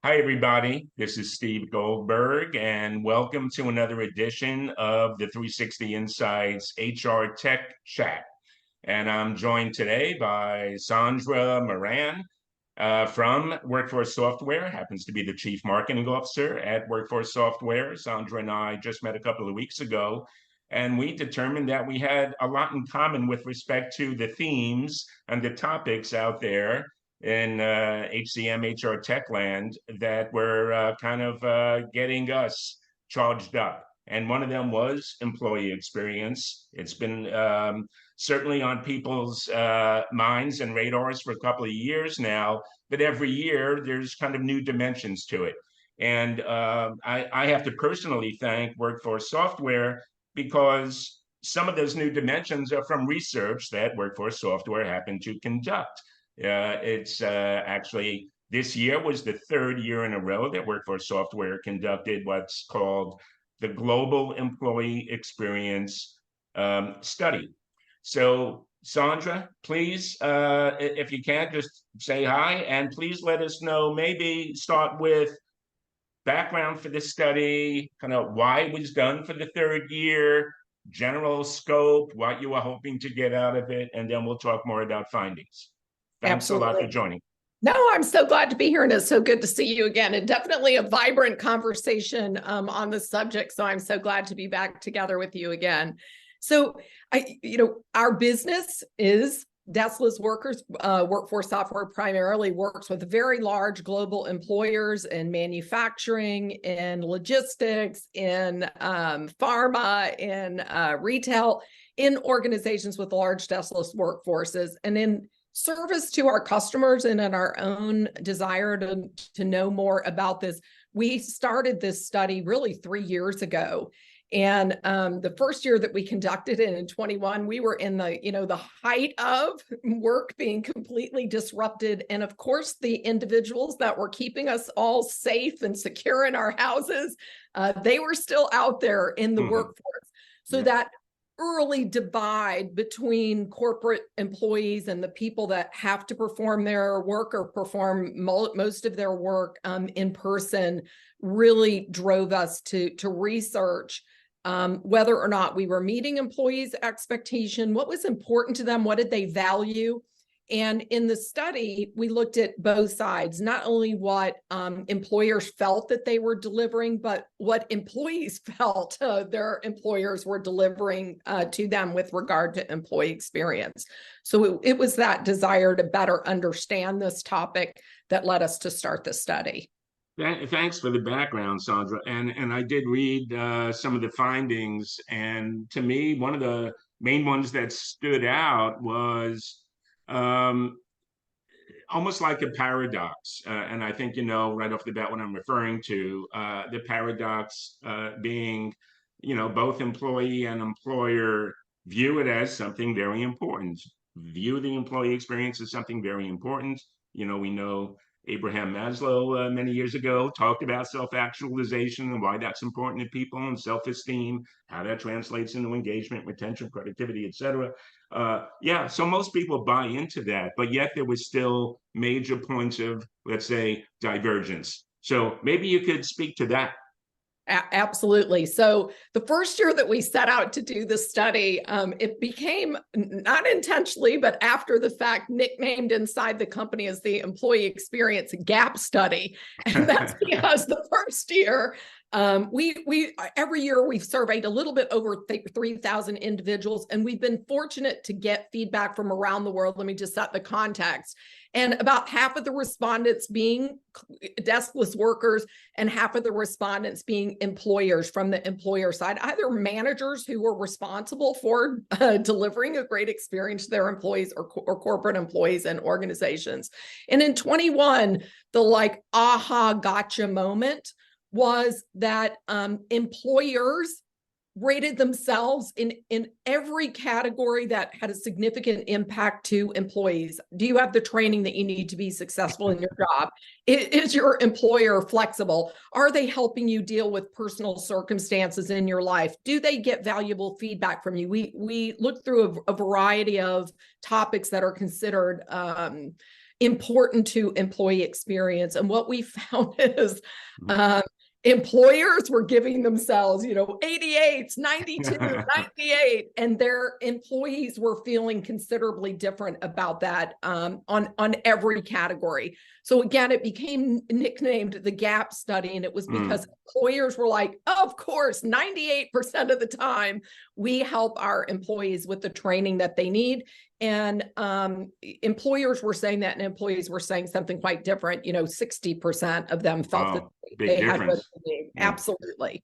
Hi, everybody. This is Steve Goldberg, and welcome to another edition of the 360 Insights HR Tech Chat. And I'm joined today by Sandra Moran from Workforce Software, happens to be the Chief Marketing Officer at Workforce Software. Sandra and I just met a couple of weeks ago, and we determined that we had a lot in common with respect to the themes and the topics out there in HCM, HR Tech land that were getting us charged up. And one of them was employee experience. It's been certainly on people's minds and radars for a couple of years now, but every year there's kind of new dimensions to it. And I have to personally thank Workforce Software because some of those new dimensions are from research that Workforce Software happened to conduct. It's actually this year was the third year in a row that Workforce Software conducted what's called the Global Employee Experience Study. So, Sandra, please, if you can, just say hi, and please let us know, maybe start with background for this study, kind of why it was done for the third year, general scope, what you were hoping to get out of it, and then we'll talk more about findings. Thanks a lot for joining. No, I'm so glad to be here, and it's so good to see you again. And definitely a vibrant conversation on the subject. So I'm so glad to be back together with you again. So our business is Deskless Workforce Software primarily works with very large global employers in manufacturing, in logistics, in pharma, in retail, in organizations with large deskless workforces, and in service to our customers and in our own desire to know more about this. We started this study really 3 years ago. And the first year that we conducted it in 21, we were in the height of work being completely disrupted. And of course, the individuals that were keeping us all safe and secure in our houses, they were still out there in the workforce. So that early divide between corporate employees and the people that have to perform their work or perform most of their work in person really drove us to research whether or not we were meeting employees' expectation, what was important to them, what did they value. And in the study, we looked at both sides, not only what employers felt that they were delivering, but what employees felt their employers were delivering to them with regard to employee experience. So it was that desire to better understand this topic that led us to start the study. Thanks for the background, Sandra. And I did read some of the findings. And to me, one of the main ones that stood out was almost like a paradox. And I think, right off the bat, what I'm referring to, the paradox being, both employee and employer view it as something very important, view the employee experience as something very important. We know Abraham Maslow many years ago talked about self-actualization and why that's important to people, and self-esteem, how that translates into engagement, retention, productivity, etc. So most people buy into that, but yet there was still major points of, let's say, divergence. So maybe you could speak to that. Absolutely. So the first year that we set out to do the study, it became, not intentionally, but after the fact, nicknamed inside the company as the Employee Experience Gap Study. And that's because the first year, we every year we've surveyed a little bit over 3,000 individuals, and we've been fortunate to get feedback from around the world. Let me just set the context. And about half of the respondents being deskless workers and half of the respondents being employers from the employer side, either managers who were responsible for delivering a great experience to their employees or corporate employees and organizations. And in 21, the aha gotcha moment was that employers rated themselves in every category that had a significant impact to employees. Do you have the training that you need to be successful in your job? Is your employer flexible? Are they helping you deal with personal circumstances in your life? Do they get valuable feedback from you? We looked through a variety of topics that are considered important to employee experience. And what we found is employers were giving themselves, 88s, 92, 98, and their employees were feeling considerably different about that on every category. So again, it became nicknamed the gap study, and it was because employers were like, of course, 98% of the time, we help our employees with the training that they need. And employers were saying that, and employees were saying something quite different. 60% of them felt that they had what they need. Absolutely.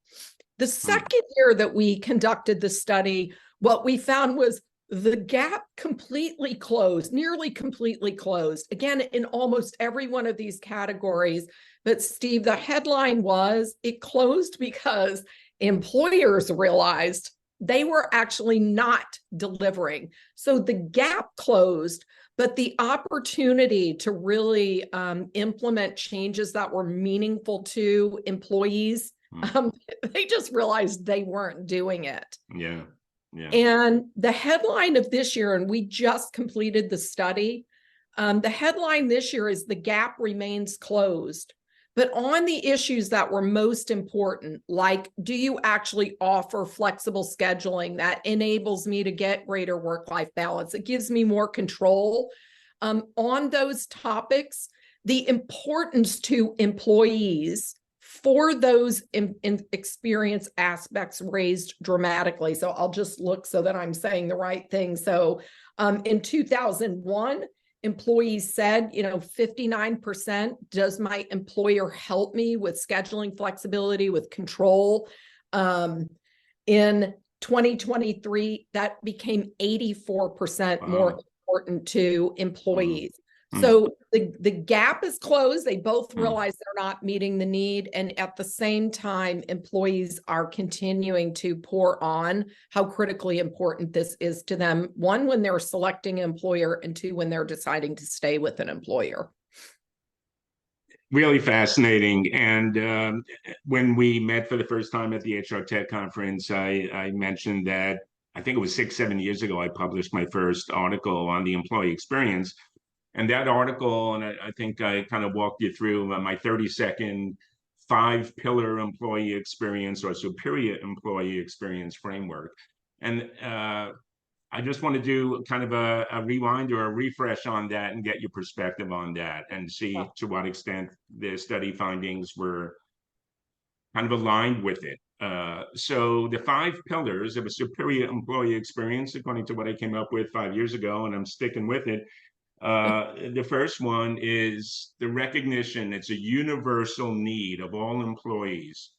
The second year that we conducted the study, what we found was the gap completely closed, nearly completely closed, again, in almost every one of these categories. But Steve, the headline was, it closed because employers realized they were actually not delivering. So the gap closed, but the opportunity to really implement changes that were meaningful to employees, they just realized they weren't doing it. Yeah. And the headline of this year, and we just completed the study, the headline this year is "The Gap Remains Closed." But on the issues that were most important, like, do you actually offer flexible scheduling that enables me to get greater work-life balance? It gives me more control. On those topics, the importance to employees for those experience aspects raised dramatically. So I'll just look so that I'm saying the right thing. So in 2001, employees said, 59%, does my employer help me with scheduling flexibility, with control? In 2023, that became 84% more important to employees. So the gap is closed. They both realize they're not meeting the need. And at the same time, employees are continuing to pour on how critically important this is to them. One, when they're selecting an employer, and two, when they're deciding to stay with an employer. Really fascinating. And when we met for the first time at the HR Tech conference, I mentioned that I think it was 6-7 years ago, I published my first article on the employee experience. And that article, and I think I kind of walked you through my 30-second 5-pillar employee experience or superior employee experience framework. And I just want to do kind of a rewind or a refresh on that and get your perspective on that and see to what extent the study findings were kind of aligned with it. So the 5 pillars of a superior employee experience, according to what I came up with 5 years ago, and I'm sticking with it. The first one is the recognition it's a universal need of all employees,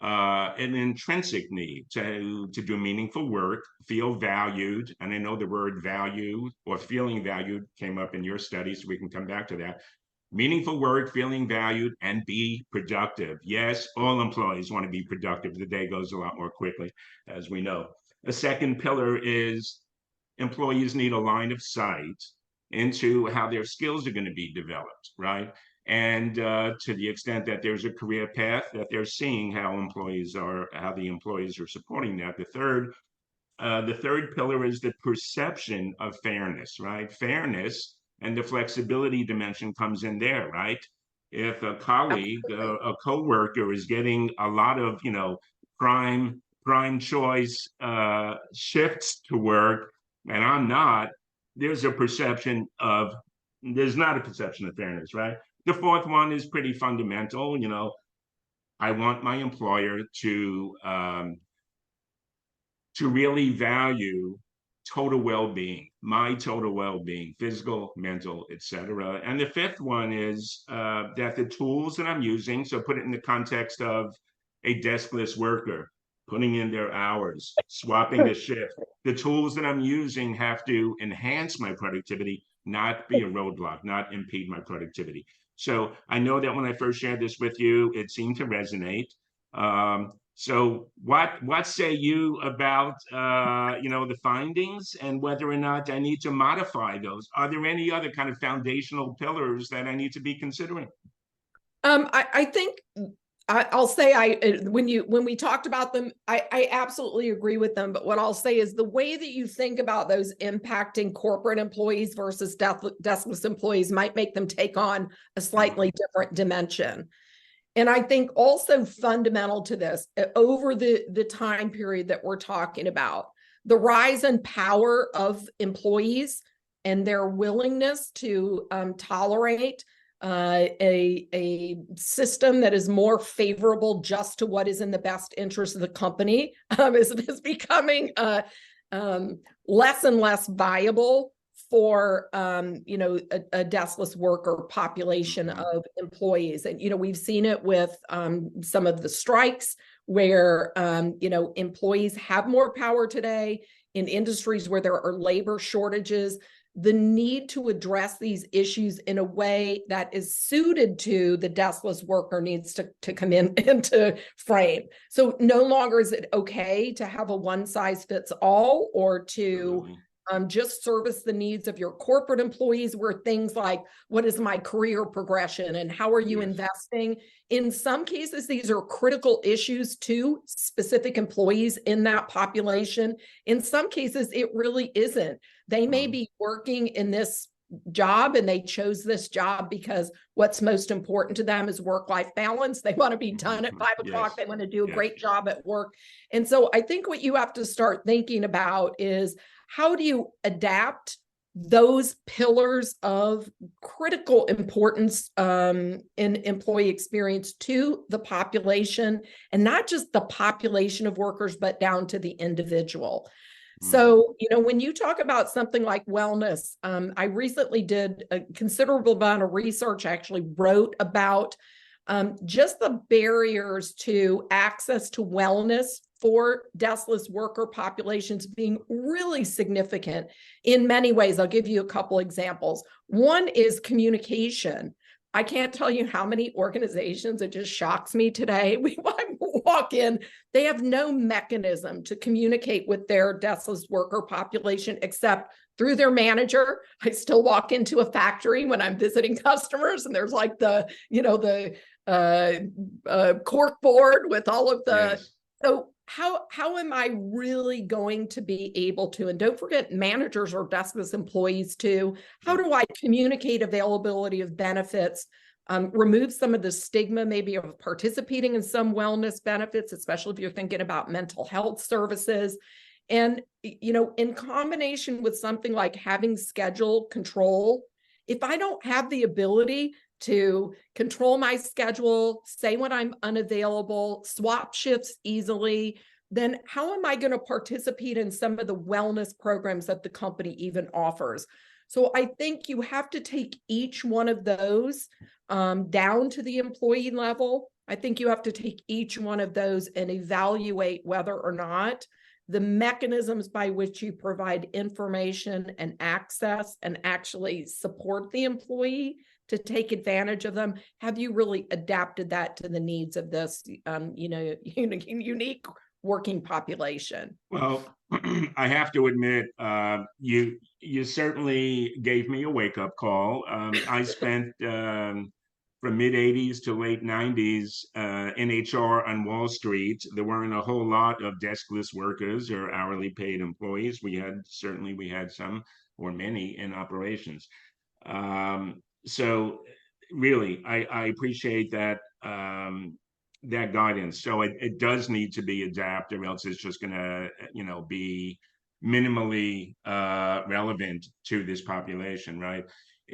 an intrinsic need to do meaningful work, feel valued. And I know the word value or feeling valued came up in your study, so we can come back to that. Meaningful work, feeling valued, and be productive. Yes, all employees want to be productive. The day goes a lot more quickly, as we know. The second pillar is employees need a line of sight into how their skills are going to be developed, right? And to the extent that there's a career path, that they're seeing how the employees are supporting that. The third pillar is the perception of fairness, right? Fairness and the flexibility dimension comes in there, right? If a colleague, a coworker is getting a lot of, prime choice shifts to work, and I'm not, there's not a perception of fairness, right? The fourth one is pretty fundamental. I want my employer to really value total well-being, my total well-being, physical, mental, etc. And the fifth one is that the tools that I'm using, so put it in the context of a deskless worker, putting in their hours, swapping the shift. The tools that I'm using have to enhance my productivity, not be a roadblock, not impede my productivity. So I know that when I first shared this with you, it seemed to resonate. So what say you about the findings and whether or not I need to modify those? Are there any other kind of foundational pillars that I need to be considering? I think I'll say when we talked about them, I absolutely agree with them. But what I'll say is the way that you think about those impacting corporate employees versus deskless employees might make them take on a slightly different dimension. And I think also fundamental to this, over the time period that we're talking about, the rise in power of employees and their willingness to tolerate a system that is more favorable just to what is in the best interest of the company is becoming less and less viable for a deskless worker population of employees. And we've seen it with some of the strikes where employees have more power today in industries where there are labor shortages. The need to address these issues in a way that is suited to the deskless worker needs to come into frame. So no longer is it okay to have a one size fits all or to just service the needs of your corporate employees, where things like, what is my career progression and how are you investing? In some cases, these are critical issues to specific employees in that population. In some cases, it really isn't. They may be working in this job and they chose this job because what's most important to them is work-life balance. They want to be done at 5 o'clock. They want to do a great job at work. And so I think what you have to start thinking about is, how do you adapt those pillars of critical importance in employee experience to the population, and not just the population of workers, but down to the individual? So, when you talk about something like wellness, I recently did a considerable amount of research, actually wrote about just the barriers to access to wellness for deskless worker populations being really significant in many ways. I'll give you a couple examples. One is communication. I can't tell you how many organizations, it just shocks me today. I walk in, they have no mechanism to communicate with their deskless worker population except through their manager. I still walk into a factory when I'm visiting customers and there's like the cork board with all of the, so how am I really going to be able to, and don't forget managers or deskless employees too, how do I communicate availability of benefits, remove some of the stigma maybe of participating in some wellness benefits, especially if you're thinking about mental health services. And, in combination with something like having schedule control, if I don't have the ability to control my schedule, say when I'm unavailable, swap shifts easily, then how am I going to participate in some of the wellness programs that the company even offers? So I think you have to take each one of those down to the employee level. I think you have to take each one of those and evaluate whether or not the mechanisms by which you provide information and access and actually support the employee to take advantage of them, have you really adapted that to the needs of this, unique working population? Well, I have to admit, you certainly gave me a wake-up call. I spent from mid-'80s to late '90s in HR on Wall Street. There weren't a whole lot of deskless workers or hourly paid employees. We had some or many in operations. So really, I appreciate that that guidance. So it does need to be adapted, or else it's just going to, be minimally relevant to this population, right?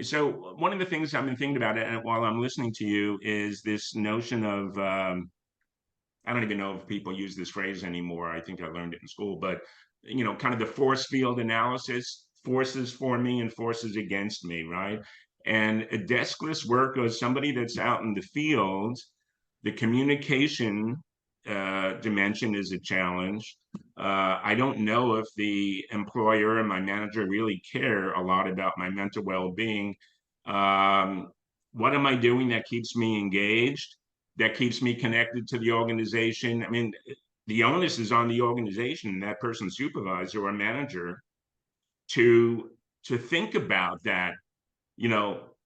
So one of the things I've been thinking about it, and while I'm listening to you, is this notion of I don't even know if people use this phrase anymore. I think I learned it in school, but kind of the force field analysis, forces for me and forces against me, right? And a deskless worker is somebody that's out in the field. The communication dimension is a challenge. I don't know if the employer and my manager really care a lot about my mental well-being. What am I doing that keeps me engaged, that keeps me connected to the organization? I mean, the onus is on the organization, that person's supervisor or manager, to think about that,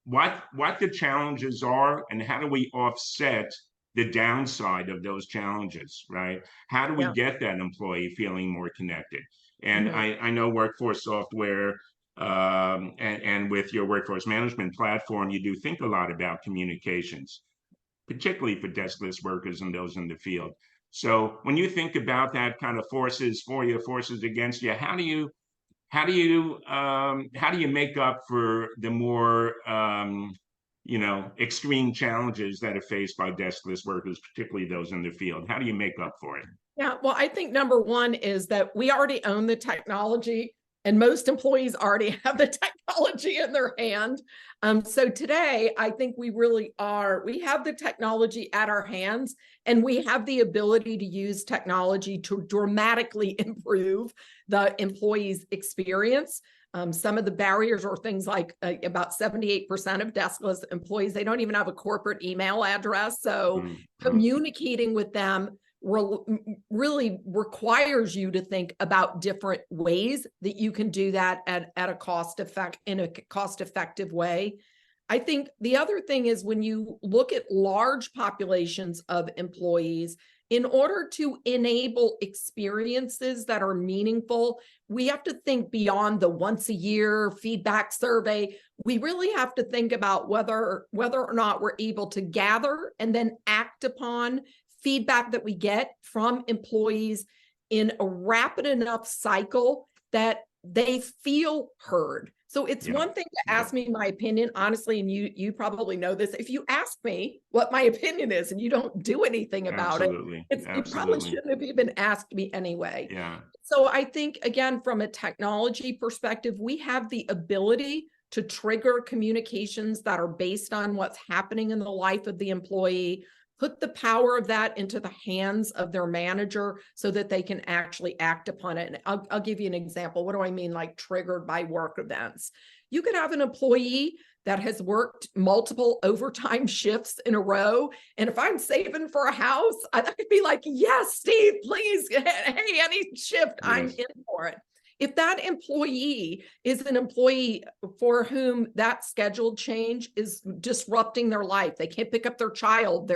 what the challenges are and how do we offset the downside of those challenges, right? How do we Yeah. get that employee feeling more connected? And Mhm. I know workforce software and with your workforce management platform, you do think a lot about communications, particularly for deskless workers and those in the field. So when you think about that kind of forces for you, forces against you, how do you make up for the more extreme challenges that are faced by deskless workers, particularly those in the field? How do you make up for it? Yeah, well, I think number one is that we already own the technology, and most employees already have the technology in their hand. So today, I think we really are, we have the technology at our hands, and we have the ability to use technology to dramatically improve the employee's experience. Some of the barriers are things like about 78% of deskless employees, they don't even have a corporate email address. So communicating with them really requires you to think about different ways that you can do that at a cost effective way. I think the other thing is when you look at large populations of employees, in order to enable experiences that are meaningful, we have to think beyond the once a year feedback survey. We really have to think about whether or not we're able to gather and then act upon feedback that we get from employees in a rapid enough cycle that they feel heard. So it's one thing to ask me my opinion, honestly, and you probably know this. If you ask me what my opinion is and you don't do anything about it, you probably shouldn't have even asked me anyway. Yeah. So I think, again, from a technology perspective, we have the ability to trigger communications that are based on what's happening in the life of the employee, put the power of that into the hands of their manager so that they can actually act upon it. And I'll give you an example. What do I mean, like triggered by work events? You could have an employee that has worked multiple overtime shifts in a row. And if I'm saving for a house, I could be like, yes, Steve, please, hey, any shift, I'm in for it. If that employee is an employee for whom that scheduled change is disrupting their life, they can't pick up their child,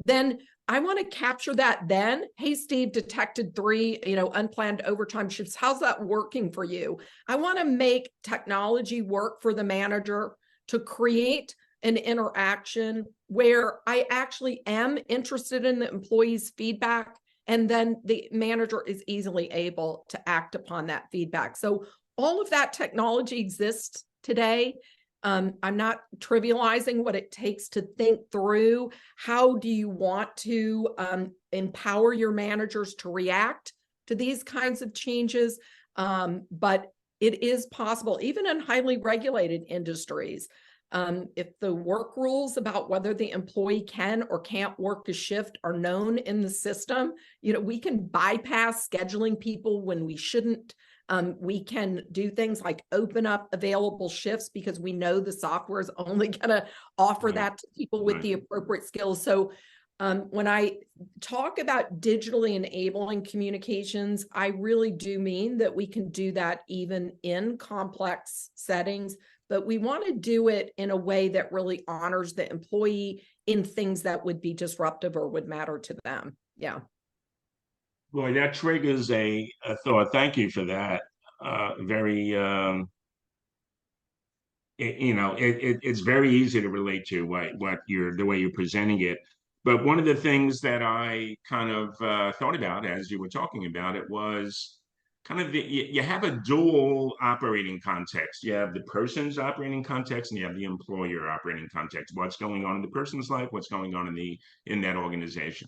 then I want to capture that then. Hey, Steve, detected 3, unplanned overtime shifts. How's that working for you? I want to make technology work for the manager to create an interaction where I actually am interested in the employee's feedback, and then the manager is easily able to act upon that feedback. So all of that technology exists today. I'm not trivializing what it takes to think through how do you want to empower your managers to react to these kinds of changes. But it is possible, even in highly regulated industries. If the work rules about whether the employee can or can't work a shift are known in the system, we can bypass scheduling people when we shouldn't. We can do things like open up available shifts because we know the software is only going to offer that to people with the appropriate skills. So when I talk about digitally enabling communications, I really do mean that we can do that even in complex settings, but we want to do it in a way that really honors the employee in things that would be disruptive or would matter to them. Yeah. Boy, that triggers a thought. Thank you for that. It's very easy to relate to the way you're presenting it. But one of the things that I kind of thought about as you were talking about it was kind of you have a dual operating context. You have the person's operating context and you have the employer operating context. What's going on in the person's life? What's going on in that organization?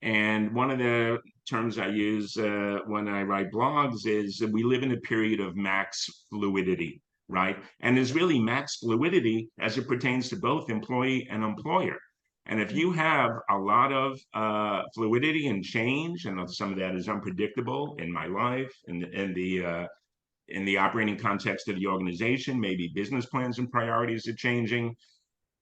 And one of the terms I use when I write blogs is that we live in a period of max fluidity, right? And there's really max fluidity as it pertains to both employee and employer. And if you have a lot of fluidity and change, and some of that is unpredictable in my life, in the operating context of the organization, maybe business plans and priorities are changing,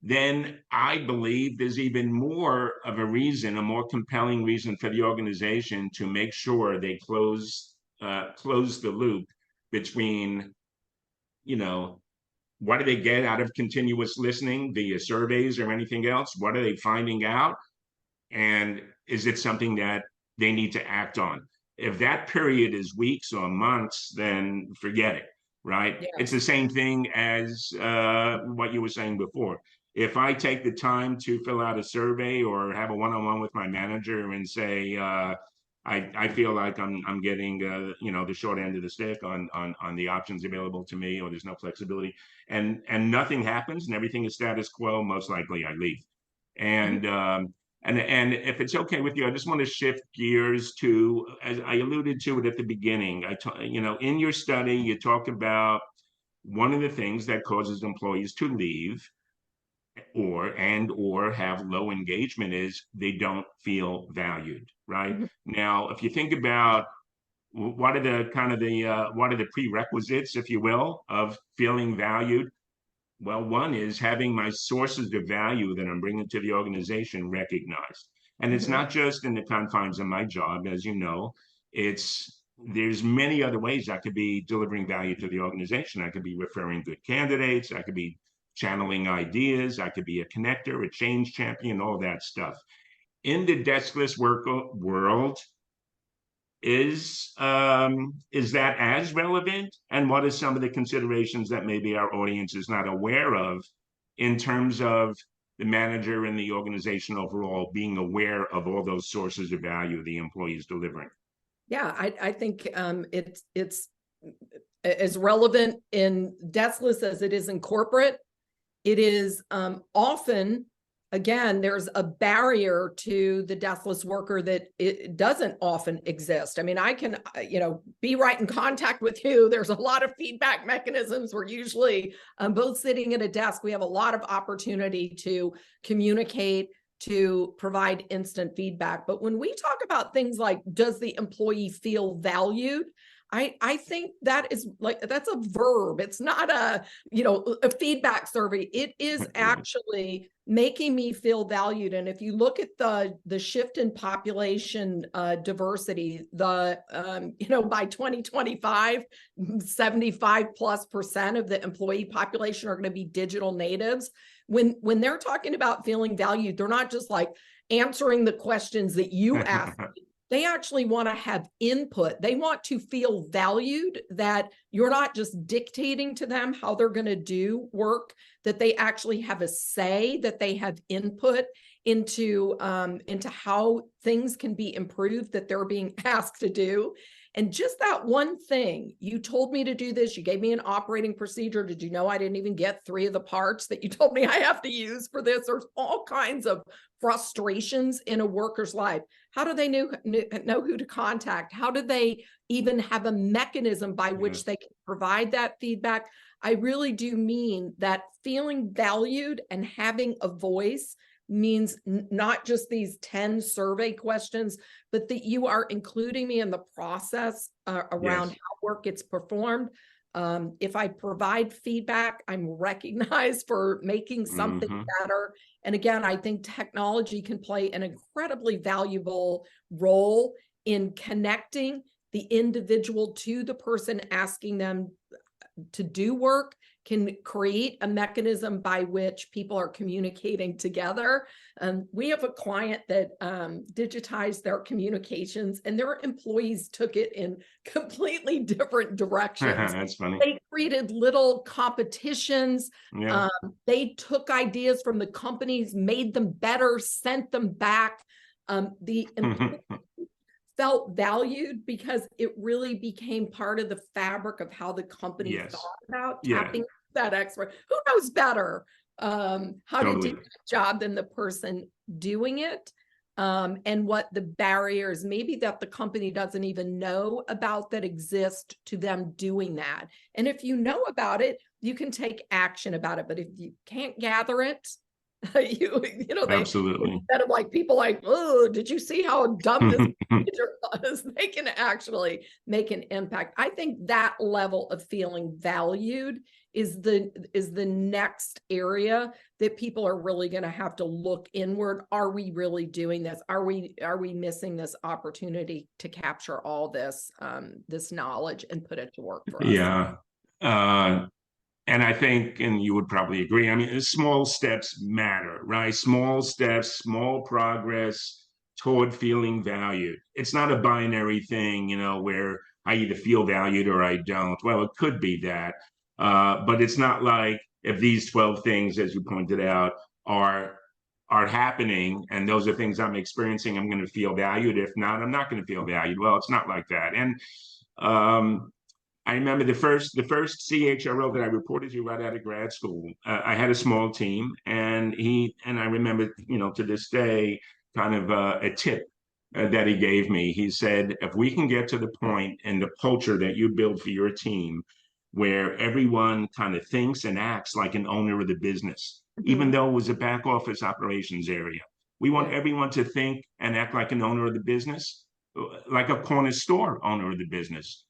then I believe there's even more of a reason, a more compelling reason for the organization to make sure they close the loop between, what do they get out of continuous listening via surveys or anything else? What are they finding out? And is it something that they need to act on? If that period is weeks or months, then forget it, right? Yeah. It's the same thing as what you were saying before. If I take the time to fill out a survey or have a one-on-one with my manager and say, I feel like I'm getting the short end of the stick on the options available to me, or there's no flexibility, and nothing happens and everything is status quo, most likely I leave. Mhm. And if it's okay with you, I just want to shift gears to, as I alluded to it at the beginning. In your study, you talk about one of the things that causes employees to leave or have low engagement is they don't feel valued, right? Mhm. Now, if you think about what are the prerequisites, if you will, of feeling valued? Well, one is having my sources of value that I'm bringing to the organization recognized. And it's Mhm. not just in the confines of my job, as you know, there's many other ways I could be delivering value to the organization. I could be referring good candidates, I could be channeling ideas, I could be a connector, a change champion, all that stuff. In the deskless world, is that as relevant? And what are some of the considerations that maybe our audience is not aware of in terms of the manager and the organization overall being aware of all those sources of value the employee is delivering? Yeah, I think it's as relevant in deskless as it is in corporate. It is often, again, there's a barrier to the deskless worker that it doesn't often exist. I mean, I can, be right in contact with you. There's a lot of feedback mechanisms. We're usually both sitting at a desk. We have a lot of opportunity to communicate, to provide instant feedback. But when we talk about things like, does the employee feel valued? I think that is that's a verb. It's not a feedback survey. It is Right. actually making me feel valued. And if you look at the shift in population diversity, by 2025, 75+% of the employee population are going to be digital natives. When they're talking about feeling valued, they're not just like answering the questions that you ask. They actually want to have input. They want to feel valued, that you're not just dictating to them how they're going to do work, that they actually have a say, that they have input into how things can be improved that they're being asked to do. And just that one thing, you told me to do this, you gave me an operating procedure. Did you know I didn't even get 3 of the parts that you told me I have to use for this? There's all kinds of frustrations in a worker's life. How do they know who to contact? How do they even have a mechanism by which they can provide that feedback? I really do mean that feeling valued and having a voice means not just these 10 survey questions, but that you are including me in the process around Yes. how work gets performed. If I provide feedback, I'm recognized for making something better. And again, I think technology can play an incredibly valuable role in connecting the individual to the person asking them to do work, can create a mechanism by which people are communicating together. We have a client that digitized their communications, and their employees took it in completely different directions. That's funny. They created little competitions. Yeah. They took ideas from the companies, made them better, sent them back. The employees felt valued because it really became part of the fabric of how the company Yes. thought about Yeah. tapping that expert. Who knows better how to do Totally. the job than the person doing it? And what the barriers maybe that the company doesn't even know about that exist to them doing that. And if you know about it, you can take action about it. But if you can't gather it, they Absolutely. instead of like people like, oh, did you see how dumb this picture was? They can actually make an impact. I think that level of feeling valued is the next area that people are really going to have to look inward. Are we really doing this? Are we missing this opportunity to capture all this this knowledge and put it to work for us? Yeah. Uh, and I think, and you would probably agree, I mean, small steps matter, right? Small steps, small progress toward feeling valued. It's not a binary thing, where I either feel valued or I don't. Well, it could be that, but it's not like if these 12 things, as you pointed out, are are happening and those are things I'm experiencing, I'm going to feel valued. If not, I'm not going to feel valued. Well, it's not like that. And I remember the first CHRO that I reported to right out of grad school. I had a small team, and I remember, to this day, kind of a tip that he gave me. He said, if we can get to the point in the culture that you build for your team, where everyone kind of thinks and acts like an owner of the business, even though it was a back office operations area, we want everyone to think and act like an owner of the business, like a corner store owner of the business.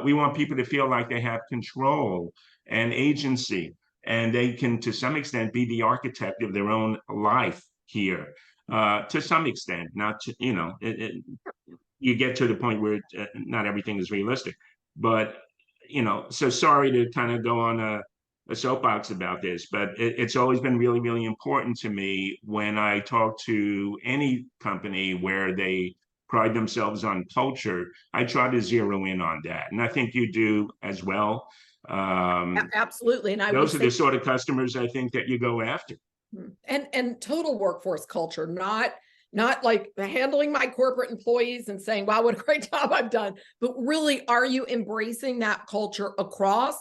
We want people to feel like they have control and agency, and they can, to some extent, be the architect of their own life here. To some extent, not to, you get to the point where not everything is realistic. But, so sorry to kind of go on a soapbox about this, but it's always been really, really important to me when I talk to any company where they pride themselves on culture. I try to zero in on that. And I think you do as well. Absolutely. And I would Those are say the sort of customers I think that you go after. and total workforce culture, not like handling my corporate employees and saying, wow, what a great job I've done, but really, are you embracing that culture across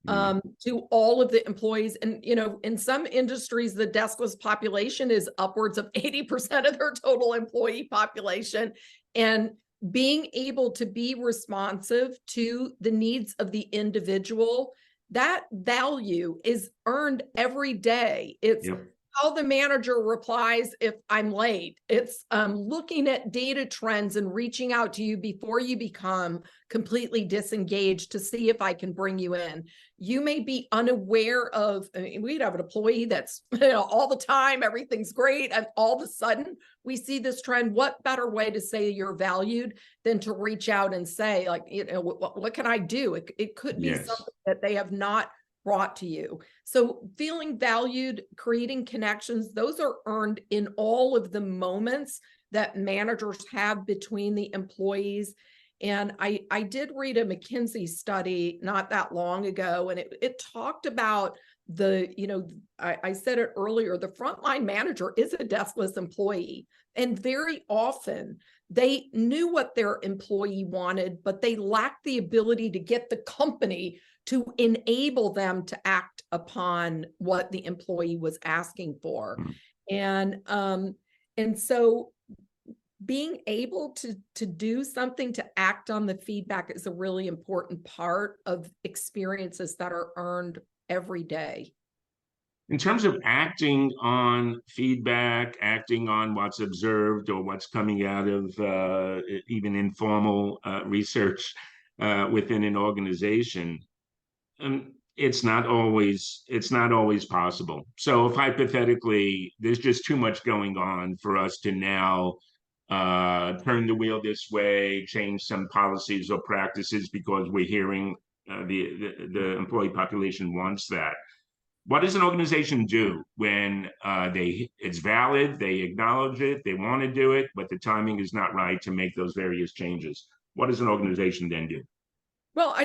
to all of the employees? And, in some industries, the deskless population is upwards of 80% of their total employee population. And being able to be responsive to the needs of the individual, that value is earned every day. It's how the manager replies if I'm late. It's looking at data trends and reaching out to you before you become completely disengaged to see if I can bring you in. You may be unaware of, we'd have an employee that's all the time, everything's great, and all of a sudden we see this trend. What better way to say you're valued than to reach out and say, like, what can I do? It could be something that they have not brought to you. So feeling valued, creating connections, those are earned in all of the moments that managers have between the employees. And I did read a McKinsey study not that long ago, and it talked about I said it earlier, the frontline manager is a deskless employee. And very often they knew what their employee wanted, but they lacked the ability to get the company to enable them to act upon what the employee was asking for. And so being able to do something to act on the feedback is a really important part of experiences that are earned every day. In terms of acting on feedback, acting on what's observed or what's coming out of even informal research within an organization, it's not always possible. So if hypothetically there's just too much going on for us to now turn the wheel this way, change some policies or practices because we're hearing the employee population wants that. What does an organization do when it's valid, they acknowledge it, they want to do it, but the timing is not right to make those various changes? What does an organization then do? Well,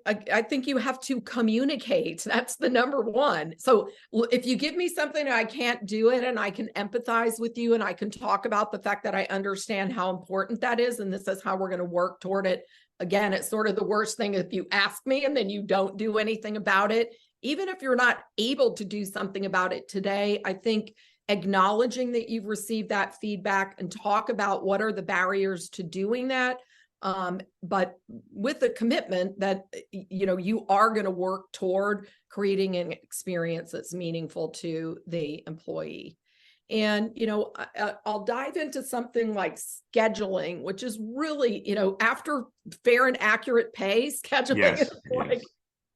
I think you have to communicate. That's the number one. So if you give me something and I can't do it, and I can empathize with you and I can talk about the fact that I understand how important that is, and this is how we're going to work toward it. Again, it's sort of the worst thing if you ask me and then you don't do anything about it. Even if you're not able to do something about it today, I think acknowledging that you've received that feedback and talk about what are the barriers to doing that. But with the commitment that, you are going to work toward creating an experience that's meaningful to the employee. And, I'll dive into something like scheduling, which is really, after fair and accurate pay, scheduling is like,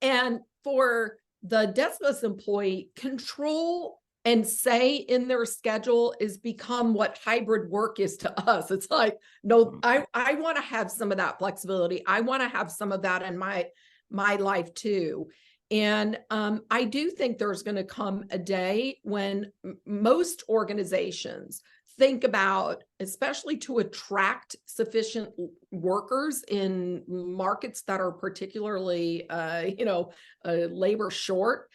and for the deskless employee, control and say in their schedule is become what hybrid work is to us. It's like, no, I want to have some of that flexibility. I want to have some of that in my life too. And I do think there's going to come a day when most organizations think about, especially to attract sufficient workers in markets that are particularly, labor short.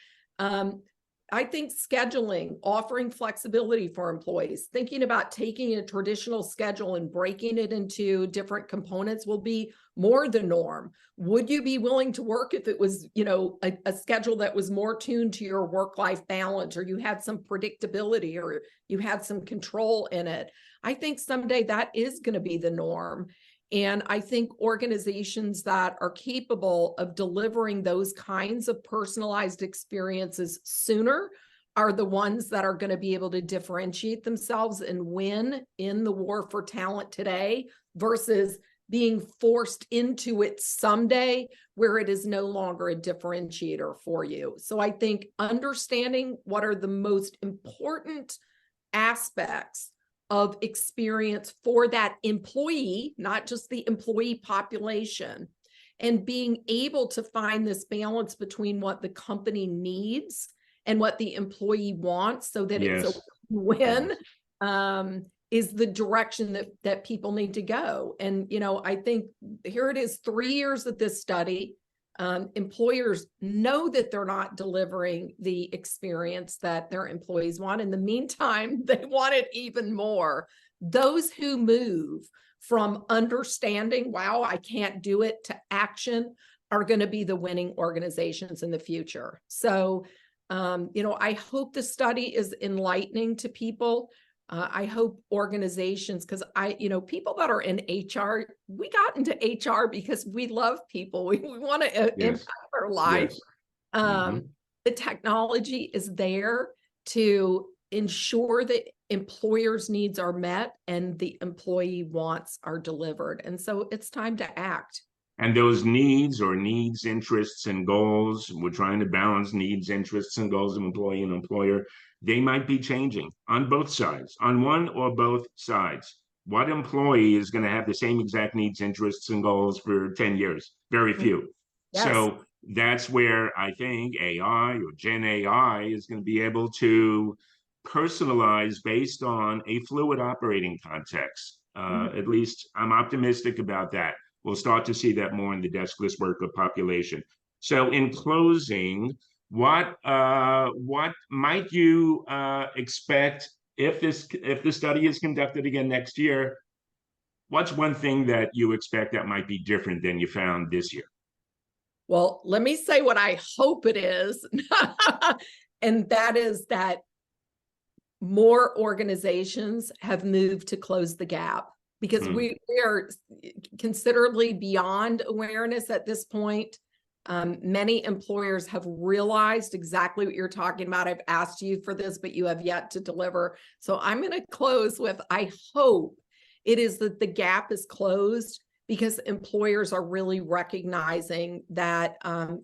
I think scheduling, offering flexibility for employees, thinking about taking a traditional schedule and breaking it into different components will be more the norm. Would you be willing to work if it was, a schedule that was more tuned to your work-life balance, or you had some predictability, or you had some control in it? I think someday that is going to be the norm. And I think organizations that are capable of delivering those kinds of personalized experiences sooner are the ones that are going to be able to differentiate themselves and win in the war for talent today, versus being forced into it someday where it is no longer a differentiator for you. So I think understanding what are the most important aspects of experience for that employee, not just the employee population, and being able to find this balance between what the company needs and what the employee wants, so that it's a win, is the direction that people need to go. And, I think here it is, 3 years of this study. Employers know that they're not delivering the experience that their employees want. In the meantime, they want it even more. Those who move from understanding, wow, I can't do it, to action are going to be the winning organizations in the future. So, I hope the study is enlightening to people. I hope organizations, because people that are in HR, we got into HR because we love people. We want to impact their life. Yes. The technology is there to ensure that employers' needs are met and the employee wants are delivered. And so it's time to act. And those needs, interests, and goals, we're trying to balance needs, interests, and goals of employee and employer. They might be changing on both sides, on one or both sides. What employee is going to have the same exact needs, interests, and goals for 10 years? Very few. Yes. So that's where I think AI or Gen AI is going to be able to personalize based on a fluid operating context. At least I'm optimistic about that. We'll start to see that more in the deskless worker population. So in closing, what might you expect if the study is conducted again next year? What's one thing that you expect that might be different than you found this year? Well, let me say what I hope it is. And that is that more organizations have moved to close the gap, because we are considerably beyond awareness at this point. Many employers have realized exactly what you're talking about. I've asked you for this, but you have yet to deliver. So I'm going to close with, I hope it is that the gap is closed, because employers are really recognizing that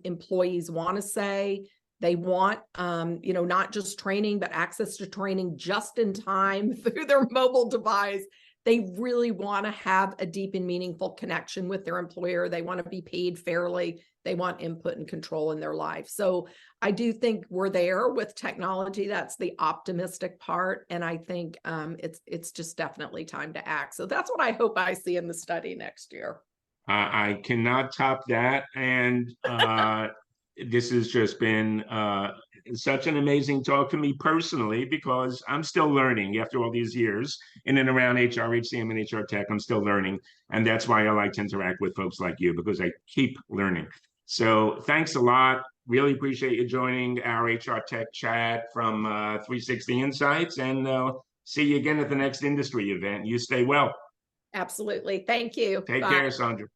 employees want to say, they want, not just training, but access to training just in time through their mobile device. They really want to have a deep and meaningful connection with their employer. They want to be paid fairly. They want input and control in their life. So I do think we're there with technology. That's the optimistic part. And I think it's just definitely time to act. So that's what I hope I see in the study next year. I cannot top that. And this has just been such an amazing talk for me personally, because I'm still learning after all these years in and around HR, HCM, and HR tech. I'm still learning. And that's why I like to interact with folks like you, because I keep learning. So thanks a lot. Really appreciate you joining our HR tech chat from 360 Insights, and see you again at the next industry event. You stay well. Absolutely. Thank you. Take Bye. care, Sandra.